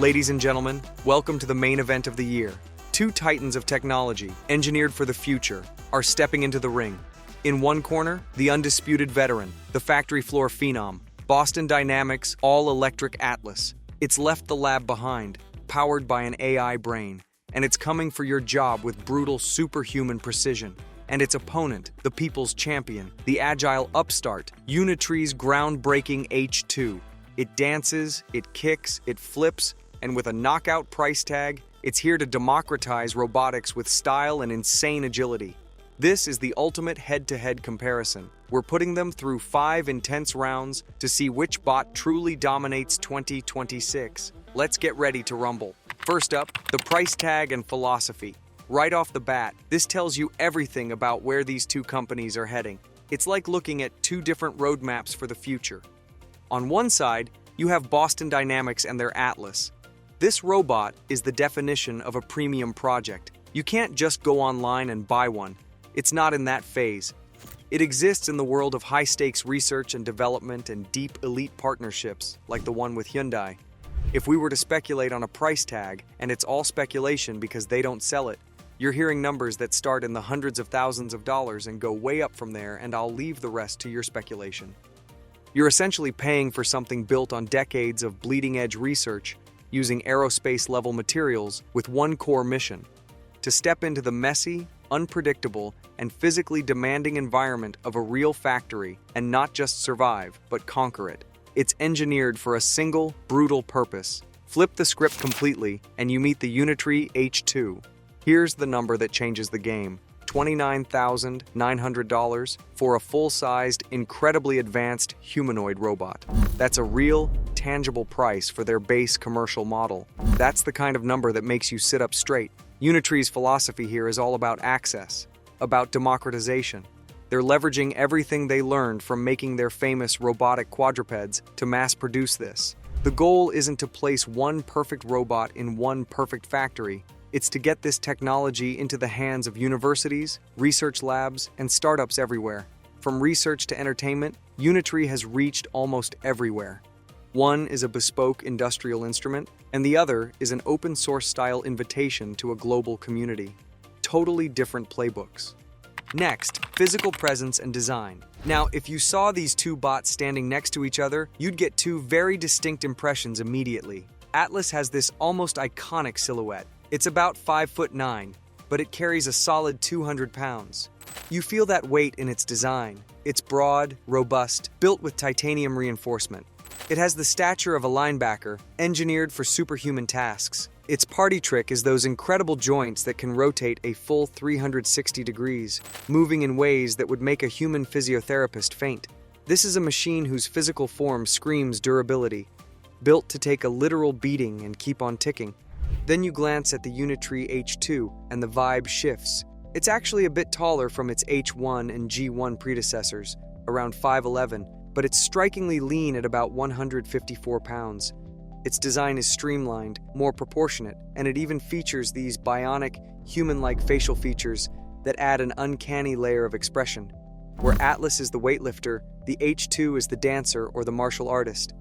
Ladies and gentlemen, welcome to the main event of the year. Two titans of technology, engineered for the future, are stepping into the ring. In one corner, the undisputed veteran, the factory floor phenom, Boston Dynamics all-electric Atlas. It's left the lab behind, powered by an AI brain, and it's coming for your job with brutal superhuman precision. And its opponent, the people's champion, the agile upstart, Unitree's groundbreaking H2. It dances, it kicks, it flips, and with a knockout price tag, it's here to democratize robotics with style and insane agility. This is the ultimate head-to-head comparison. We're putting them through 5 intense rounds to see which bot truly dominates 2026. Let's get ready to rumble. First up, the price tag and philosophy. Right off the bat, this tells you everything about where these two companies are heading. It's like looking at two different roadmaps for the future. On one side, you have Boston Dynamics and their Atlas. This robot is the definition of a premium project. You can't just go online and buy one. It's not in that phase. It exists in the world of high-stakes research and development and deep elite partnerships, like the one with Hyundai. If we were to speculate on a price tag, and it's all speculation because they don't sell it, you're hearing numbers that start in the hundreds of thousands of dollars and go way up from there, and I'll leave the rest to your speculation. You're essentially paying for something built on decades of bleeding-edge research using aerospace-level materials with one core mission: to step into the messy, unpredictable, and physically demanding environment of a real factory and not just survive, but conquer it. It's engineered for a single, brutal purpose. Flip the script completely, and you meet the Unitree H2. Here's the number that changes the game: $29,900 for a full-sized, incredibly advanced humanoid robot. That's a real, tangible price for their base commercial model. That's the kind of number that makes you sit up straight. Unitree's philosophy here is all about access, about democratization. They're leveraging everything they learned from making their famous robotic quadrupeds to mass-produce this. The goal isn't to place one perfect robot in one perfect factory. It's to get this technology into the hands of universities, research labs, and startups everywhere. From research to entertainment, Unitree has reached almost everywhere. One is a bespoke industrial instrument, and the other is an open-source style invitation to a global community. Totally different playbooks. Next, physical presence and design. Now, if you saw these two bots standing next to each other, you'd get two very distinct impressions immediately. Atlas has this almost iconic silhouette. It's about 5'9", but it carries a solid 200 pounds. You feel that weight in its design. It's broad, robust, built with titanium reinforcement. It has the stature of a linebacker, engineered for superhuman tasks. Its party trick is those incredible joints that can rotate a full 360 degrees, moving in ways that would make a human physiotherapist faint. This is a machine whose physical form screams durability, built to take a literal beating and keep on ticking. Then you glance at the Unitree H2 and the vibe shifts. It's actually a bit taller from its H1 and G1 predecessors, around 5'11", but it's strikingly lean at about 154 pounds. Its design is streamlined, more proportionate, and it even features these bionic, human-like facial features that add an uncanny layer of expression. Where Atlas is the weightlifter, the H2 is the dancer or the martial artist.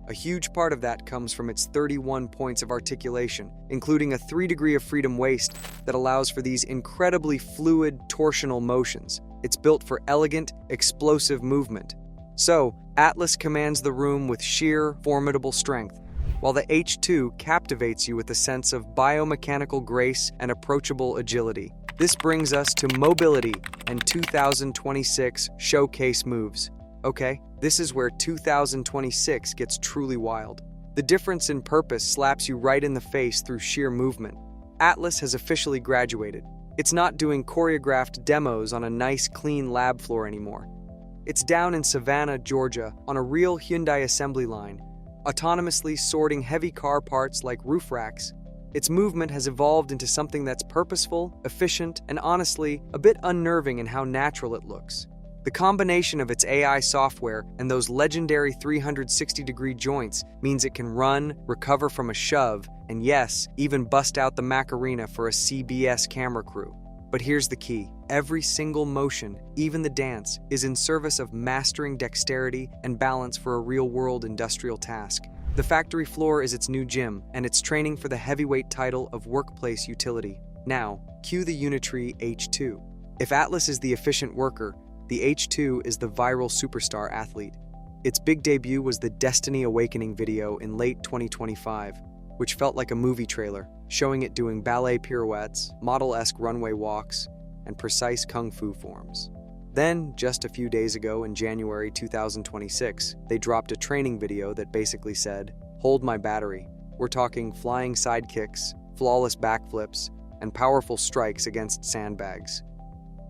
A huge part of that comes from its 31 points of articulation, including a 3-degree of freedom waist that allows for these incredibly fluid, torsional motions. It's built for elegant, explosive movement. So, Atlas commands the room with sheer, formidable strength, while the H2 captivates you with a sense of biomechanical grace and approachable agility. This brings us to mobility and 2026 showcase moves. Okay, this is where 2026 gets truly wild. The difference in purpose slaps you right in the face through sheer movement. Atlas has officially graduated. It's not doing choreographed demos on a nice, clean lab floor anymore. It's down in Savannah, Georgia, on a real Hyundai assembly line, autonomously sorting heavy car parts like roof racks. Its movement has evolved into something that's purposeful, efficient, and honestly, a bit unnerving in how natural it looks. The combination of its AI software and those legendary 360-degree joints means it can run, recover from a shove, and yes, even bust out the Macarena for a CBS camera crew. But here's the key. Every single motion, even the dance, is in service of mastering dexterity and balance for a real-world industrial task. The factory floor is its new gym, and it's training for the heavyweight title of workplace utility. Now, cue the Unitree H2. If Atlas is the efficient worker, the H2 is the viral superstar athlete. Its big debut was the Destiny Awakening video in late 2025, which felt like a movie trailer, showing it doing ballet pirouettes, model-esque runway walks, and precise kung fu forms. Then, just a few days ago in January 2026, they dropped a training video that basically said, "Hold my battery." We're talking flying side kicks, flawless backflips, and powerful strikes against sandbags.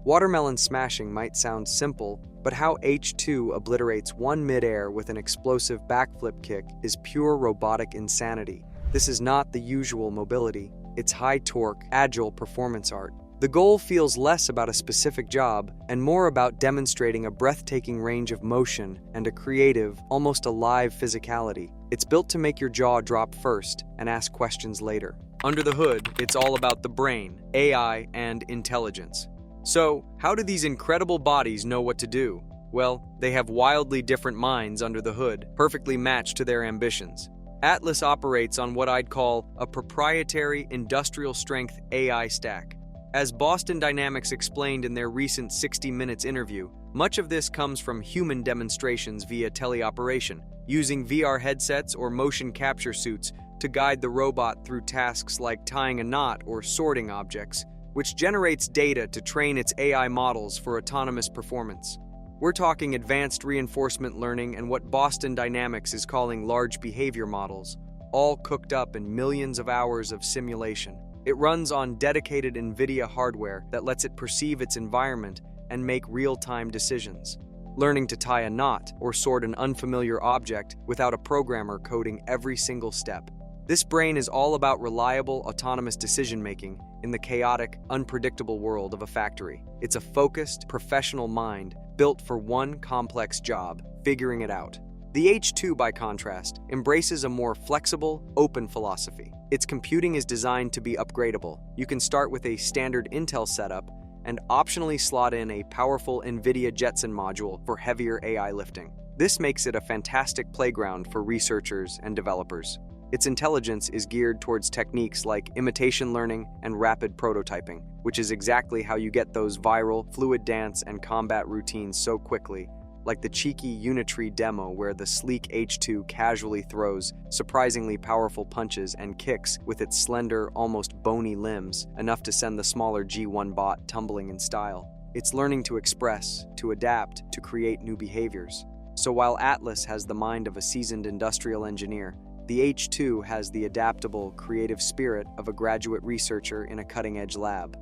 Watermelon smashing might sound simple, but how H2 obliterates one midair with an explosive backflip kick is pure robotic insanity. This is not the usual mobility, it's high torque, agile performance art. The goal feels less about a specific job and more about demonstrating a breathtaking range of motion and a creative, almost alive physicality. It's built to make your jaw drop first and ask questions later. Under the hood, it's all about the brain, AI, and intelligence. So, how do these incredible bodies know what to do? Well, they have wildly different minds under the hood, perfectly matched to their ambitions. Atlas operates on what I'd call a proprietary industrial-strength AI stack. As Boston Dynamics explained in their recent 60 Minutes interview, much of this comes from human demonstrations via teleoperation, using VR headsets or motion capture suits to guide the robot through tasks like tying a knot or sorting objects, which generates data to train its AI models for autonomous performance. We're talking advanced reinforcement learning and what Boston Dynamics is calling large behavior models, all cooked up in millions of hours of simulation. It runs on dedicated NVIDIA hardware that lets it perceive its environment and make real-time decisions, learning to tie a knot or sort an unfamiliar object without a programmer coding every single step. This brain is all about reliable, autonomous decision-making in the chaotic, unpredictable world of a factory. It's a focused, professional mind built for one complex job, figuring it out. The H2, by contrast, embraces a more flexible, open philosophy. Its computing is designed to be upgradable. You can start with a standard Intel setup and optionally slot in a powerful NVIDIA Jetson module for heavier AI lifting. This makes it a fantastic playground for researchers and developers. Its intelligence is geared towards techniques like imitation learning and rapid prototyping, which is exactly how you get those viral, fluid dance and combat routines so quickly, like the cheeky Unitree demo where the sleek H2 casually throws surprisingly powerful punches and kicks with its slender, almost bony limbs, enough to send the smaller G1 bot tumbling in style. It's learning to express, to adapt, to create new behaviors. So while Atlas has the mind of a seasoned industrial engineer, the H2 has the adaptable, creative spirit of a graduate researcher in a cutting-edge lab.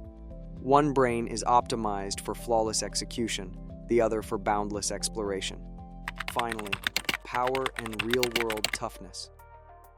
One brain is optimized for flawless execution, the other for boundless exploration. Finally, power and real-world toughness.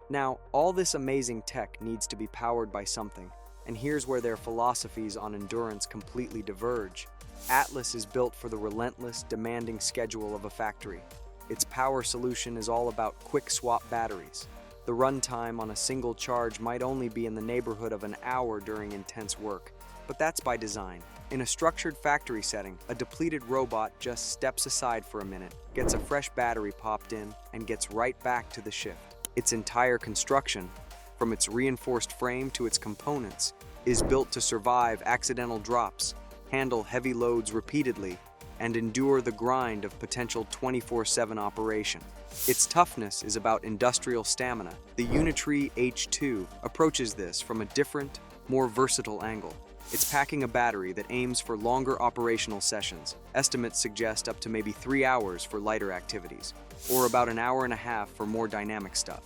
Now, all this amazing tech needs to be powered by something, and here's where their philosophies on endurance completely diverge. Atlas is built for the relentless, demanding schedule of a factory. Its power solution is all about quick-swap batteries. The runtime on a single charge might only be in the neighborhood of an hour during intense work, but that's by design. In a structured factory setting, a depleted robot just steps aside for a minute, gets a fresh battery popped in, and gets right back to the shift. Its entire construction, from its reinforced frame to its components, is built to survive accidental drops, handle heavy loads repeatedly, and endure the grind of potential 24/7 operation. Its toughness is about industrial stamina. The Unitree H2 approaches this from a different, more versatile angle. It's packing a battery that aims for longer operational sessions. Estimates suggest up to maybe 3 hours for lighter activities, or about an hour and a half for more dynamic stuff.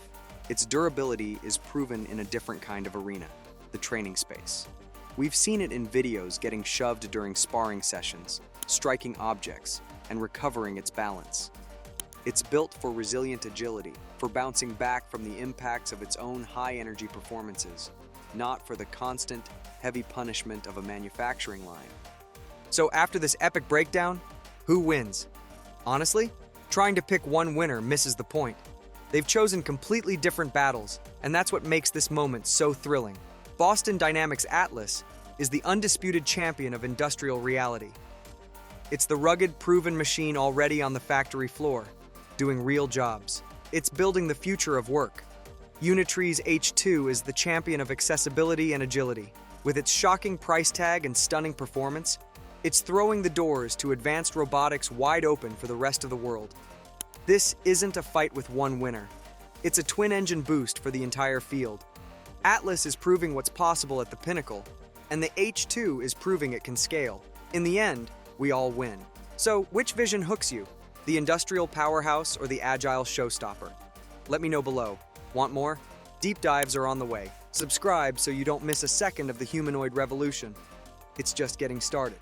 Its durability is proven in a different kind of arena, the training space. We've seen it in videos getting shoved during sparring sessions, striking objects, and recovering its balance. It's built for resilient agility, for bouncing back from the impacts of its own high-energy performances, not for the constant, heavy punishment of a manufacturing line. So after this epic breakdown, who wins? Honestly, trying to pick one winner misses the point. They've chosen completely different battles, and that's what makes this moment so thrilling. Boston Dynamics Atlas is the undisputed champion of industrial reality. It's the rugged, proven machine already on the factory floor, doing real jobs. It's building the future of work. Unitree's H2 is the champion of accessibility and agility. With its shocking price tag and stunning performance, it's throwing the doors to advanced robotics wide open for the rest of the world. This isn't a fight with one winner. It's a twin-engine boost for the entire field. Atlas is proving what's possible at the pinnacle, and the H2 is proving it can scale. In the end, we all win. So, which vision hooks you? The industrial powerhouse or the agile showstopper? Let me know below. Want more? Deep dives are on the way. Subscribe so you don't miss a second of the humanoid revolution. It's just getting started.